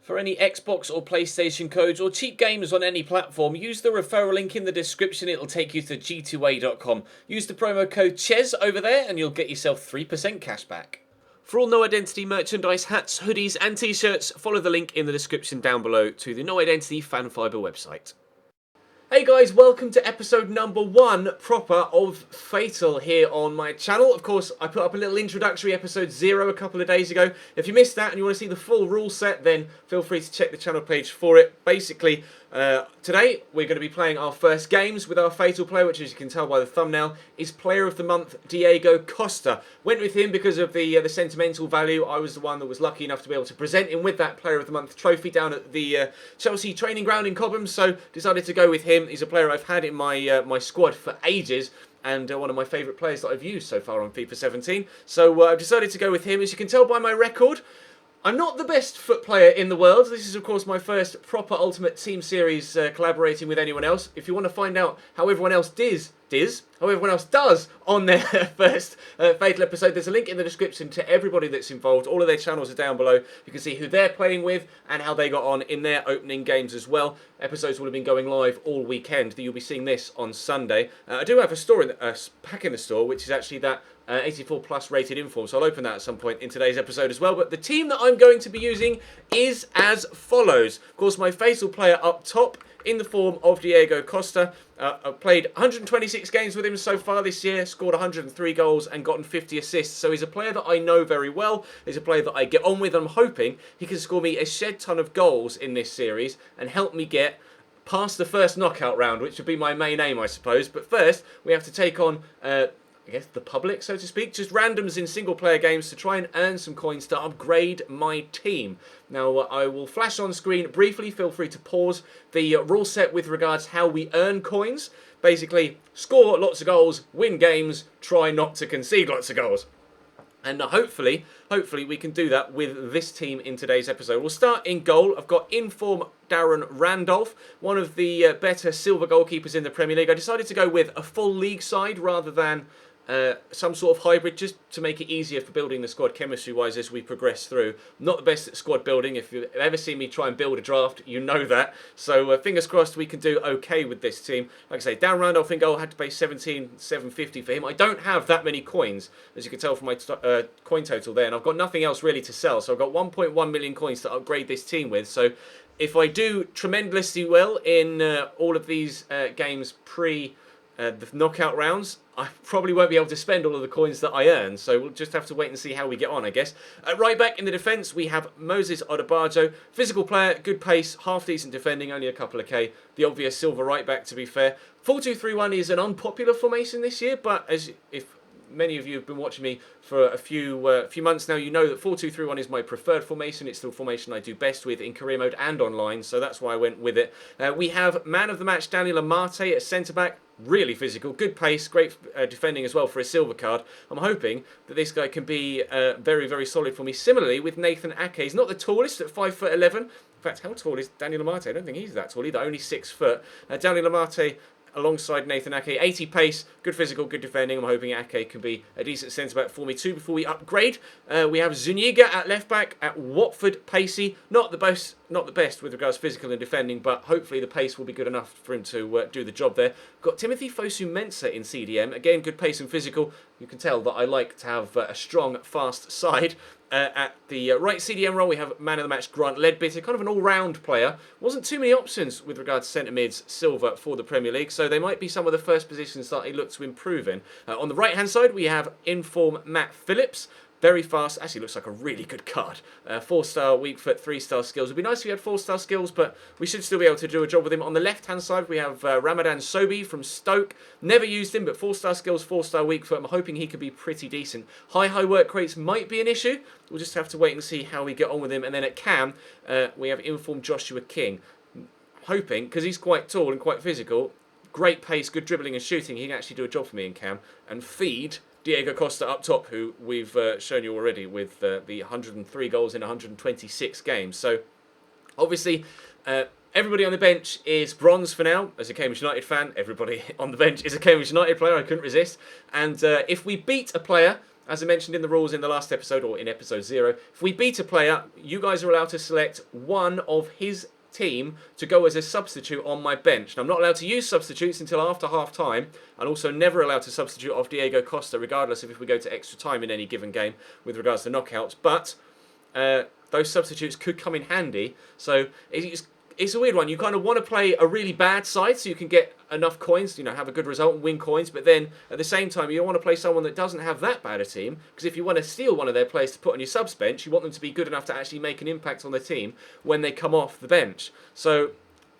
For any Xbox or PlayStation codes or cheap games on any platform, use the referral link in the description. It'll take you to g2a.com. Use the promo code CHES over there and you'll get yourself 3% cash back. For all No Identity merchandise, hats, hoodies and t-shirts, follow the link in the description down below to the No Identity Fan Fibre website. Hey guys, welcome to episode number 1 proper of Fatal here on my channel. Of course, I put up a little introductory episode 0 a couple of days ago. If you missed that and you want to see the full rule set, then feel free to check the channel page for it. Basically, today we're going to be playing our first games with our Fatal player, which, as you can tell by the thumbnail, is Player of the Month Diego Costa. Went with him because of the sentimental value. I was the one that was lucky enough to be able to present him with that Player of the Month trophy down at the Chelsea training ground in Cobham, so decided to go with him. He's a player I've had in my my squad for ages, and one of my favourite players that I've used so far on FIFA 17. So I've decided to go with him. As you can tell by my record, I'm not the best foot player in the world. This is, of course, my first proper Ultimate Team Series collaborating with anyone else. If you want to find out how everyone else does on their first Fatal episode, there's a link in the description to everybody that's involved. All of their channels are down below. You can see who they're playing with and how they got on in their opening games as well. Episodes will have been going live all weekend. You'll be seeing this on Sunday. I do have a store pack in the store, which is actually that 84 plus rated inform, so I'll open that at some point in today's episode as well. But the team that I'm going to be using is as follows. Of course, my Fatal player up top in the form of Diego Costa. I've played 126 games with him so far this year, scored 103 goals and gotten 50 assists. So he's a player that I know very well. He's a player that I get on with. I'm hoping he can score me a shed ton of goals in this series and help me get past the first knockout round, which would be my main aim, I suppose. But first, we have to take on I guess the public, so to speak, just randoms in single player games to try and earn some coins to upgrade my team. Now, I will flash on screen briefly. Feel free to pause the rule set with regards how we earn coins. Basically, score lots of goals, win games, try not to concede lots of goals. And hopefully we can do that with this team in today's episode. We'll start in goal. I've got in-form Darren Randolph, one of the better silver goalkeepers in the Premier League. I decided to go with a full league side rather than some sort of hybrid, just to make it easier for building the squad chemistry-wise as we progress through. Not the best at squad building. If you've ever seen me try and build a draft, you know that. So fingers crossed we can do okay with this team. Like I say, Darren Randolph in goal, had to pay 17,750 for him. I don't have that many coins, as you can tell from my coin total there, and I've got nothing else really to sell. So I've got 1.1 million coins to upgrade this team with. So if I do tremendously well in all of these games pre the knockout rounds, I probably won't be able to spend all of the coins that I earn, so we'll just have to wait and see how we get on, I guess. Right back in the defence, we have Moses Odebajo. Physical player, good pace, half-decent defending, only a couple of K. The obvious silver right back, to be fair. 4-2-3-1 is an unpopular formation this year, but if many of you have been watching me for a few months now, you know that 4-2-3-1 is my preferred formation. It's the formation I do best with in career mode and online, so that's why I went with it. We have man of the match Daniel Amate at centre-back. Really physical, good pace, great defending as well for a silver card. I'm hoping that this guy can be very, very solid for me. Similarly, with Nathan Ake, he's not the tallest at 5'11". In fact, how tall is Daniel Amate? I don't think he's that tall either, only 6 foot. Daniel Amate alongside Nathan Ake, 80 pace, good physical, good defending. I'm hoping Ake can be a decent centre-back for me too before we upgrade. We have Zuniga at left-back, at Watford, pacey. Not the best with regards to physical and defending, but hopefully the pace will be good enough for him to do the job there. Got Timothy Fosu-Mensah in CDM. Again, good pace and physical. You can tell that I like to have a strong, fast side. At the right CDM role, we have man of the match Grant Leadbitter, kind of an all-round player. Wasn't too many options with regards to centre mids silver for the Premier League, so they might be some of the first positions that he look to improve in. On the right-hand side, we have in-form Matt Phillips. Very fast, actually looks like a really good card. 4-star, weak foot, 3-star skills. It'd be nice if he had 4-star skills, but we should still be able to do a job with him. On the left-hand side, we have Ramadan Sobi from Stoke. Never used him, but 4-star skills, 4-star weak foot. I'm hoping he could be pretty decent. High work rates might be an issue. We'll just have to wait and see how we get on with him. And then at cam, we have informed Joshua King. Hoping, because he's quite tall and quite physical, great pace, good dribbling and shooting, he can actually do a job for me in cam and feed Diego Costa up top, who we've shown you already with the 103 goals in 126 games. So, obviously, everybody on the bench is bronze for now. As a Cambridge United fan, everybody on the bench is a Cambridge United player. I couldn't resist. And if we beat a player as I mentioned in the rules in the last episode, or in episode 0, if we beat a player, you guys are allowed to select one of his team to go as a substitute on my bench. Now, I'm not allowed to use substitutes until after half-time, and also never allowed to substitute off Diego Costa, regardless of if we go to extra time in any given game with regards to knockouts. But those substitutes could come in handy. So it's a weird one. You kind of want to play a really bad side so you can get enough coins, have a good result and win coins. But then at the same time, you don't want to play someone that doesn't have that bad a team, because if you want to steal one of their players to put on your subs bench, you want them to be good enough to actually make an impact on the team when they come off the bench. So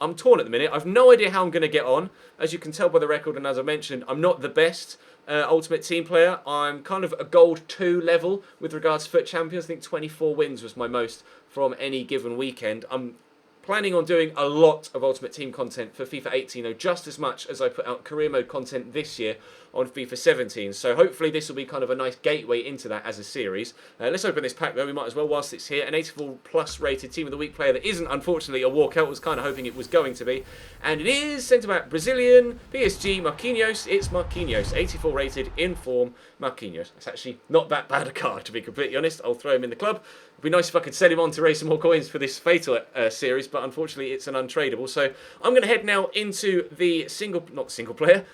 I'm torn at the minute. I've no idea how I'm going to get on. As you can tell by the record, and as I mentioned, I'm not the best Ultimate Team player. I'm kind of a Gold 2 level with regards to FUT Champions. I think 24 wins was my most from any given weekend. I'm planning on doing a lot of Ultimate Team content for FIFA 18, just as much as I put out career mode content this year on FIFA 17. So hopefully this will be kind of a nice gateway into that as a series. Let's open this pack though, we might as well whilst it's here. An 84 plus rated Team of the Week player that isn't unfortunately a walkout. I was kind of hoping it was going to be. And it is centre-back Brazilian, PSG, Marquinhos. It's Marquinhos, 84 rated, in form, Marquinhos. It's actually not that bad a card, to be completely honest. I'll throw him in the club. It'd be nice if I could sell him on to raise some more coins for this F8TAL series, but unfortunately it's an untradeable. So I'm going to head now into the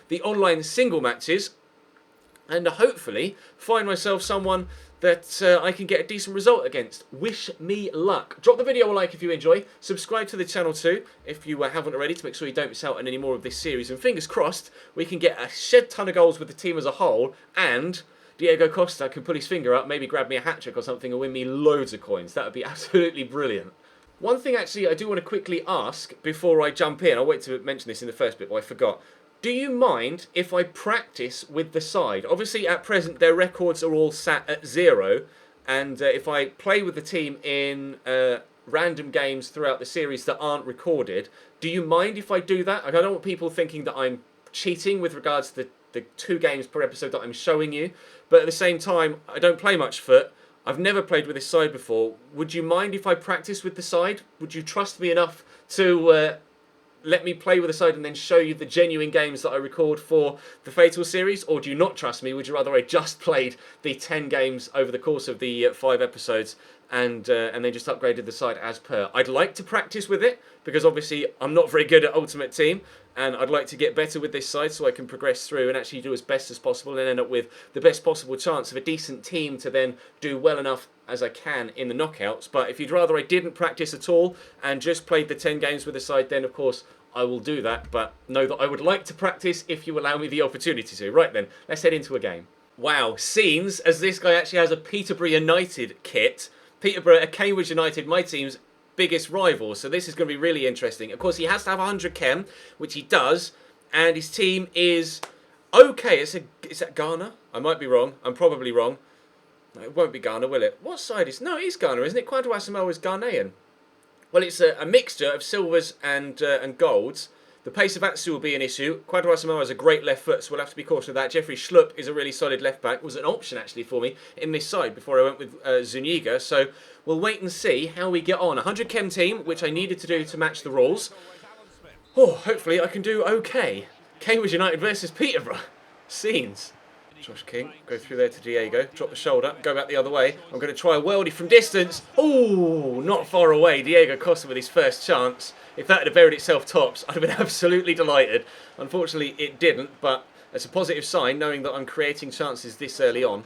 the online single matches, and hopefully find myself someone that I can get a decent result against. Wish me luck. Drop the video a like if you enjoy. Subscribe to the channel too if you haven't already, to make sure you don't miss out on any more of this series. And fingers crossed, we can get a shed ton of goals with the team as a whole, and Diego Costa can put his finger up, maybe grab me a hat-trick or something and win me loads of coins. That would be absolutely brilliant. One thing actually I do want to quickly ask before I jump in. I'll wait to mention this in the first bit, but I forgot. Do you mind if I practice with the side? Obviously, at present, their records are all sat at 0. And if I play with the team in random games throughout the series that aren't recorded, do you mind if I do that? I don't want people thinking that I'm cheating with regards to the 2 games per episode that I'm showing you. But at the same time, I don't play much FUT. I've never played with this side before. Would you mind if I practice with the side? Would you trust me enough to let me play with the side and then show you the genuine games that I record for the F8TAL series? Or do you not trust me? Would you rather I just played the 10 games over the course of the 5 episodes and then just upgraded the side as per? I'd like to practice with it, because obviously I'm not very good at Ultimate Team, and I'd like to get better with this side so I can progress through and actually do as best as possible and end up with the best possible chance of a decent team to then do well enough as I can in the knockouts. But if you'd rather I didn't practice at all and just played the 10 games with the side, then of course I will do that. But know that I would like to practice if you allow me the opportunity to. Right then, let's head into a game. Wow, scenes, as this guy actually has a Peterborough United kit. Peterborough are Cambridge United, my team's biggest rival, so this is going to be really interesting. Of course, he has to have 100 chem, which he does, and his team is okay. Is that Ghana? I might be wrong. I'm probably wrong. No, it won't be Ghana, will it? What side is... No, it is Ghana, isn't it? Kwadwo Asamoah is Ghanaian. Well, it's a mixture of silvers and golds. The pace of Atsu will be an issue. Kwadwo Asamoah has a great left foot, so we'll have to be cautious of that. Jeffrey Schlupp is a really solid left back. Was an option, actually, for me in this side before I went with Zuniga. So we'll wait and see how we get on. 100 chem team, which I needed to do to match the rules. Oh, hopefully I can do okay. Cambridge United versus Peterborough. Scenes. Josh King, go through there to Diego, drop the shoulder, go back the other way. I'm going to try a worldie from distance. Oh, not far away. Diego Costa with his first chance. If that had buried itself tops, I'd have been absolutely delighted. Unfortunately, it didn't, but it's a positive sign knowing that I'm creating chances this early on.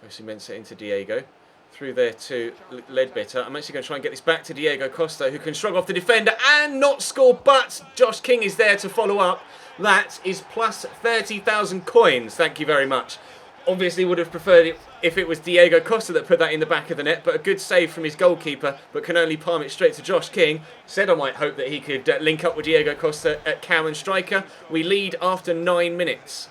First Mensah into Diego. Through there to Ledbetter. I'm actually going to try and get this back to Diego Costa, who can shrug off the defender and not score, but Josh King is there to follow up. That is plus 30,000 coins. Thank you very much. Obviously would have preferred it if it was Diego Costa that put that in the back of the net, but a good save from his goalkeeper, but can only palm it straight to Josh King. Said I might hope that he could link up with Diego Costa at cam and striker. We lead after 9 minutes.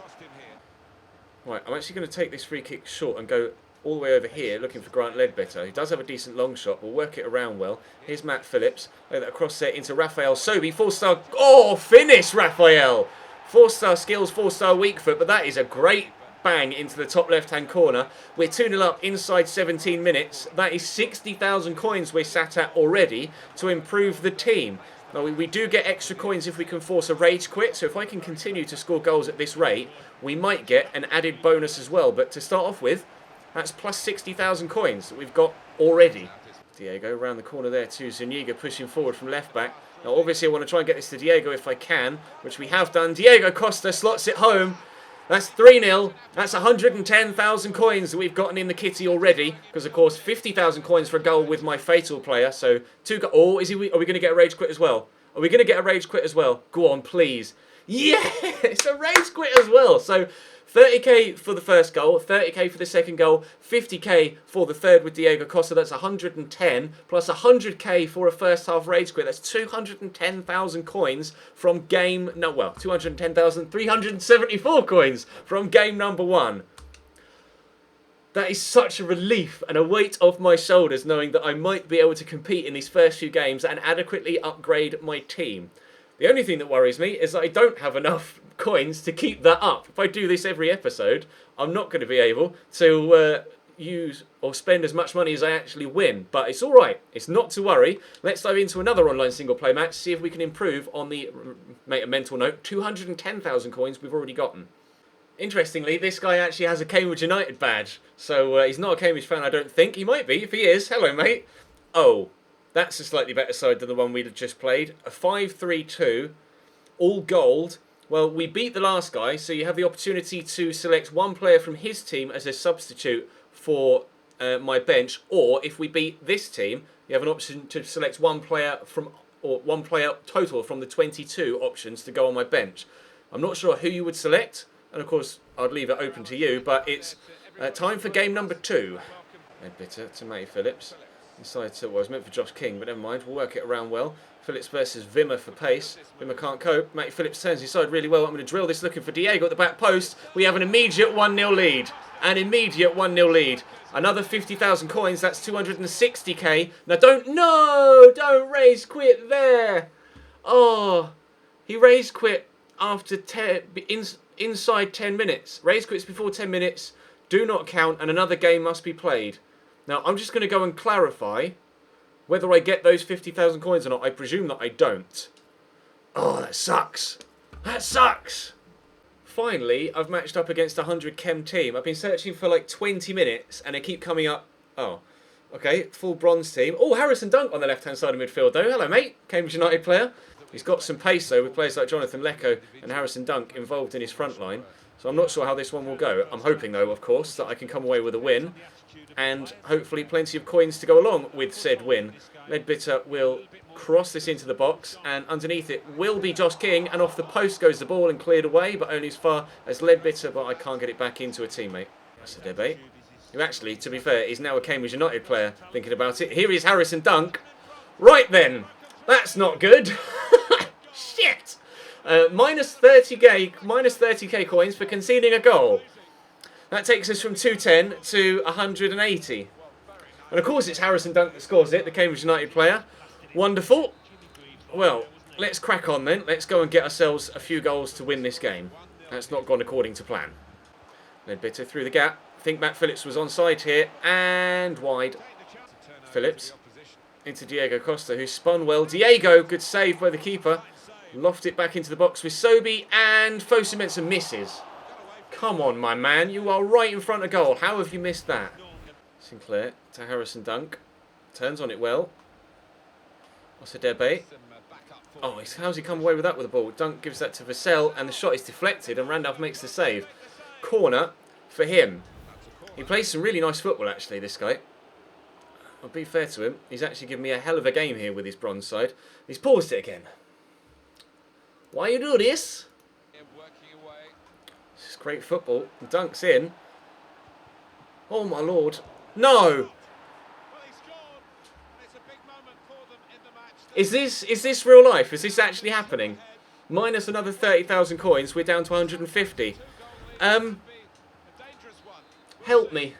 Right, I'm actually going to take this free kick short and go all the way over here looking for Grant Ledbetter. He does have a decent long shot. We'll work it around well. Here's Matt Phillips. Lay that across there into Raphael Sobey. 4-star... Oh, finish, Raphael! 4-star skills, 4-star weak foot, but that is a great bang into the top left-hand corner. We're 2-0 up inside 17 minutes. That is 60,000 coins we're sat at already to improve the team. Now, we do get extra coins if we can force a rage quit, so if I can continue to score goals at this rate, we might get an added bonus as well. But to start off with, That's plus 60,000 coins that we've got already. Diego around the corner there to Zuniga, pushing forward from left back. Now obviously I want to try and get this to Diego if I can, which we have done. Diego Costa slots it home. That's 3-0. That's 110,000 coins that we've gotten in the kitty already. Because, of course, 50,000 coins for a goal with my F8TAL player. So, oh, are we going to get a rage quit as well? Are we going to get a rage quit as well? Go on, please. Yeah, it's a rage quit as well. So, 30k for the first goal, 30k for the second goal, 50k for the third with Diego Costa. That's 110, plus 100k for a first half rage quit. That's 210,000 coins from game... No, well, 210,374 coins from game number 1. That is such a relief and a weight off my shoulders knowing that I might be able to compete in these first few games and adequately upgrade my team. The only thing that worries me is that I don't have enough coins to keep that up. If I do this every episode, I'm not going to be able to use or spend as much money as I actually win. But it's alright. It's not to worry. Let's dive into another online single play match, see if we can improve on the, make a mental note, 210,000 coins we've already gotten. Interestingly, this guy actually has a Cambridge United badge. So he's not a Cambridge fan, I don't think. He might be. If he is, hello, mate. Oh. That's a slightly better side than the one we just played. A 5-3-2, all gold. Well, we beat the last guy, so you have the opportunity to select one player from his team as a substitute for my bench. Or if we beat this team, you have an option to select one player total from the 22 options to go on my bench. I'm not sure who you would select, and of course I'd leave it open to you. But it's time for game number 2. Bitter to Matty Phillips. Inside to what was meant for Josh King, but never mind, we'll work it around well. Phillips versus Vimmer for pace. Vimmer can't cope. Matty Phillips turns inside really well. I'm going to drill this looking for Diego at the back post. We have an immediate 1-0 lead. An immediate 1-0 lead. Another 50,000 coins, that's 260k. Now don't rage quit there. Oh, he rage quit after inside 10 minutes. Rage quits before 10 minutes, do not count, and another game must be played. Now, I'm just going to go and clarify whether I get those 50,000 coins or not. I presume that I don't. Oh, that sucks. That sucks. Finally, I've matched up against a 100 chem team. I've been searching for like 20 minutes and they keep coming up. Oh, okay, full bronze team. Oh, Harrison Dunk on the left-hand side of midfield though. Hello, mate. Cambridge United player. He's got some pace though with players like Jonathan Lecco and Harrison Dunk involved in his front line. So I'm not sure how this one will go. I'm hoping though, of course, that I can come away with a win. And hopefully plenty of coins to go along with said win. Ledbitter will cross this into the box, and underneath it will be Josh King, and off the post goes the ball and cleared away, but only as far as Ledbitter, but I can't get it back into a teammate. That's a debate. Who actually, to be fair, is now a Cambridge United player, thinking about it. Here is Harrison Dunk. Right then, that's not good. Shit! Minus 30k coins for conceding a goal. That takes us from 210 to 180. And of course it's Harrison Dunk that scores it, the Cambridge United player. Wonderful. Well, let's crack on then. Let's go and get ourselves a few goals to win this game. That's not gone according to plan. Ledbitter through the gap. I think Matt Phillips was onside here. And wide. Phillips into Diego Costa, who spun well. Diego, good save by the keeper. Loft it back into the box with Sobi, and Fosu misses. Come on, my man. You are right in front of goal. How have you missed that? Sinclair to Harrison Dunk. Turns on it well. Osadebe. Oh, how's he come away with that with the ball? Dunk gives that to Vassell, and the shot is deflected, and Randolph makes the save. Corner for him. He plays some really nice football, actually, this guy. I'll be fair to him. He's actually given me a hell of a game here with his bronze side. He's paused it again. Why you do this? This is great football. Dunk's in. Oh my lord. No! Is this real life? Is this actually happening? Minus another 30,000 coins, we're down to 150. Help me.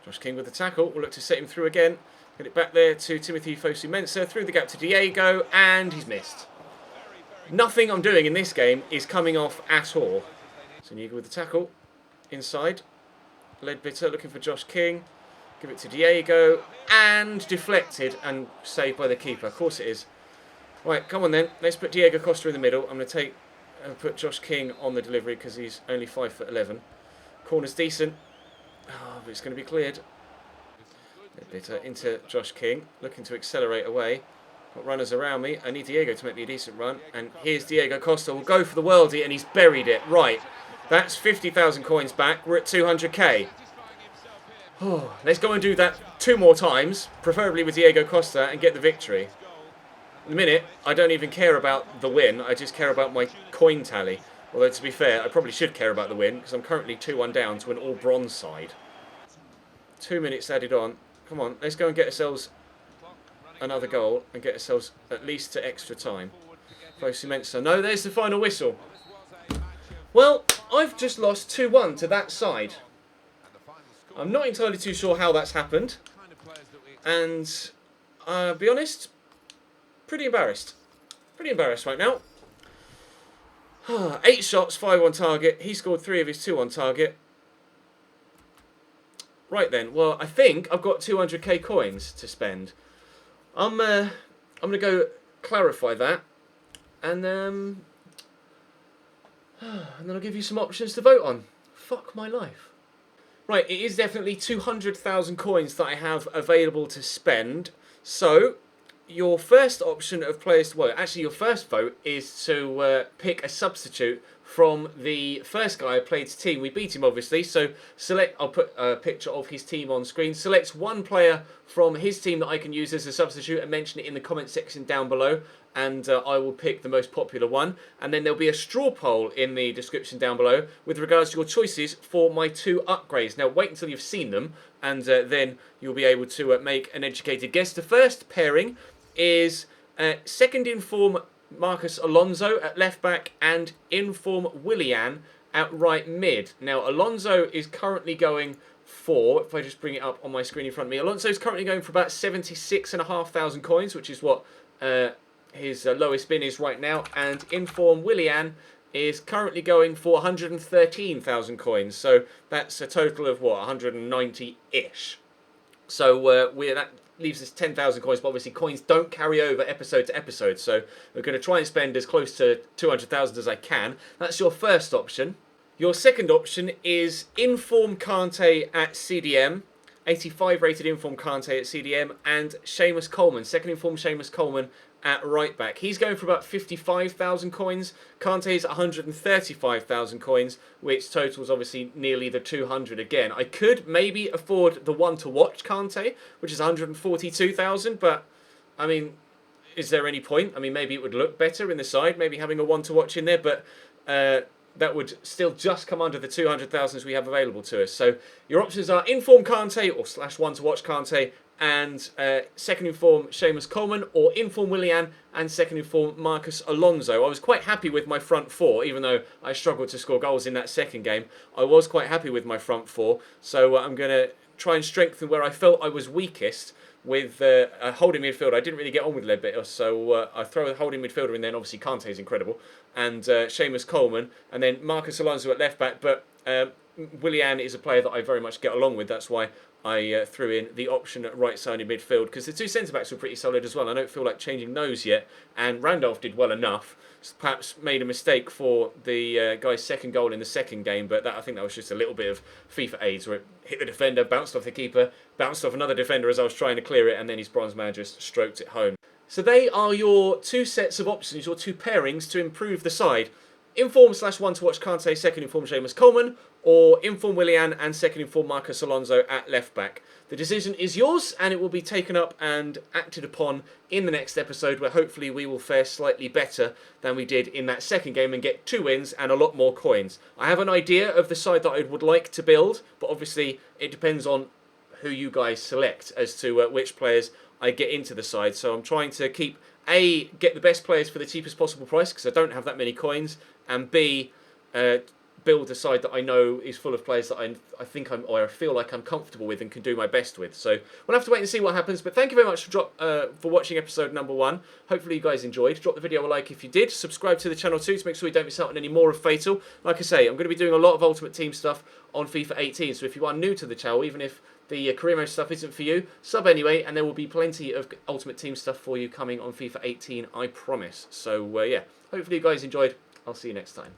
Josh King with the tackle. We'll look to set him through again. Get it back there to Timothy Fosu-Mensah. Through the gap to Diego, and he's missed. Nothing I'm doing in this game is coming off at all. Zuniga with the tackle. Inside. Ledbitter looking for Josh King. Give it to Diego. And deflected and saved by the keeper. Of course it is. Right, come on then. Let's put Diego Costa in the middle. I'm going to put Josh King on the delivery because he's only 5'11". Corner's decent. Oh, but it's going to be cleared. A bit into Josh King, looking to accelerate away. Got runners around me. I need Diego to make me a decent run. And here's Diego Costa. Will go for the worldie, and he's buried it. Right. That's 50,000 coins back. We're at 200k. Oh, let's go and do that 2 more times, preferably with Diego Costa, and get the victory. In a minute, I don't even care about the win. I just care about my coin tally. Although, to be fair, I probably should care about the win, because I'm currently 2-1 down to an all-bronze side. 2 minutes added on. Come on, let's go and get ourselves another goal and get ourselves at least to extra time. Fosu-Mensah. No, there's the final whistle. Well, I've just lost 2-1 to that side. I'm not entirely too sure how that's happened. And, I'll be honest, pretty embarrassed. Pretty embarrassed right now. 8 shots, 5 on target. He scored 3 of his 2 on target. Right then, well, I think I've got 200k coins to spend. I'm going to go clarify that. And then I'll give you some options to vote on. Fuck my life. Right, it is definitely 200,000 coins that I have available to spend. So, your first option of players to vote, actually your first vote is to pick a substitute from the first guy I played's team. We beat him obviously, so select, I'll put a picture of his team on screen. Select one player from his team that I can use as a substitute and mention it in the comment section down below, and I will pick the most popular one. And then there'll be a straw poll in the description down below with regards to your choices for my 2 upgrades. Now wait until you've seen them, and then you'll be able to make an educated guess. The first pairing is second in form Marcus Alonso at left back and in form Willian at right mid. Now Alonso is currently going for, if I just bring it up on my screen in front of me, Alonso is currently going for about 76,500 coins, which is what his lowest bin is right now. And in form Willian is currently going for 113,000 coins. So that's a total of what, 190-ish. So that leaves us 10,000 coins, but obviously coins don't carry over episode to episode, so we're going to try and spend as close to 200,000 as I can. That's your first option. Your second option is Inform Kante at CDM, 85 rated Inform Kante at CDM, and Seamus Coleman, second Inform Seamus Coleman at right back. He's going for about 55,000 coins. Kante's 135,000 coins, which totals obviously nearly the 200 again. I could maybe afford the one to watch Kante, which is 142,000, but I mean, is there any point? I mean, maybe it would look better in the side, maybe having a one to watch in there, but that would still just come under the 200,000 we have available to us. So your options are Inform Kante or / one to watch Kante, and second in form Seamus Coleman, or in form Willian and second in form Marcus Alonso. I was quite happy with my front 4, even though I struggled to score goals in that second game. I was quite happy with my front 4, so I'm going to try and strengthen where I felt I was weakest with a holding midfield. I didn't really get on with Ledbetter, so I throw a holding midfielder in there, and obviously Kante is incredible, and Seamus Coleman, and then Marcus Alonso at left back, but Willian is a player that I very much get along with. That's why I threw in the option at right-sided midfield, because the 2 centre-backs were pretty solid as well. I don't feel like changing those yet, and Randolph did well enough. Perhaps made a mistake for the guy's second goal in the second game, but I think that was just a little bit of FIFA AIDS, where it hit the defender, bounced off the keeper, bounced off another defender as I was trying to clear it, and then his bronze man just stroked it home. So they are your 2 sets of options, your 2 pairings to improve the side. Inform / one to watch Kante, second in form Seamus Coleman, or Inform Willian and second in form Marcus Alonso at left back. The decision is yours, and it will be taken up and acted upon in the next episode, where hopefully we will fare slightly better than we did in that second game and get 2 wins and a lot more coins. I have an idea of the side that I would like to build, but obviously it depends on who you guys select as to which players I get into the side. So I'm trying to get the best players for the cheapest possible price, because I don't have that many coins, and B, build a side that I know is full of players that I feel like I'm comfortable with and can do my best with. So we'll have to wait and see what happens. But thank you very much for watching episode number 1. Hopefully you guys enjoyed. Drop the video a like if you did. Subscribe to the channel too to make sure you don't miss out on any more of Fatal. Like I say, I'm going to be doing a lot of Ultimate Team stuff on FIFA 18. So if you are new to the channel, even if the career mode stuff isn't for you, sub anyway, and there will be plenty of Ultimate Team stuff for you coming on FIFA 18, I promise. So yeah, hopefully you guys enjoyed. I'll see you next time.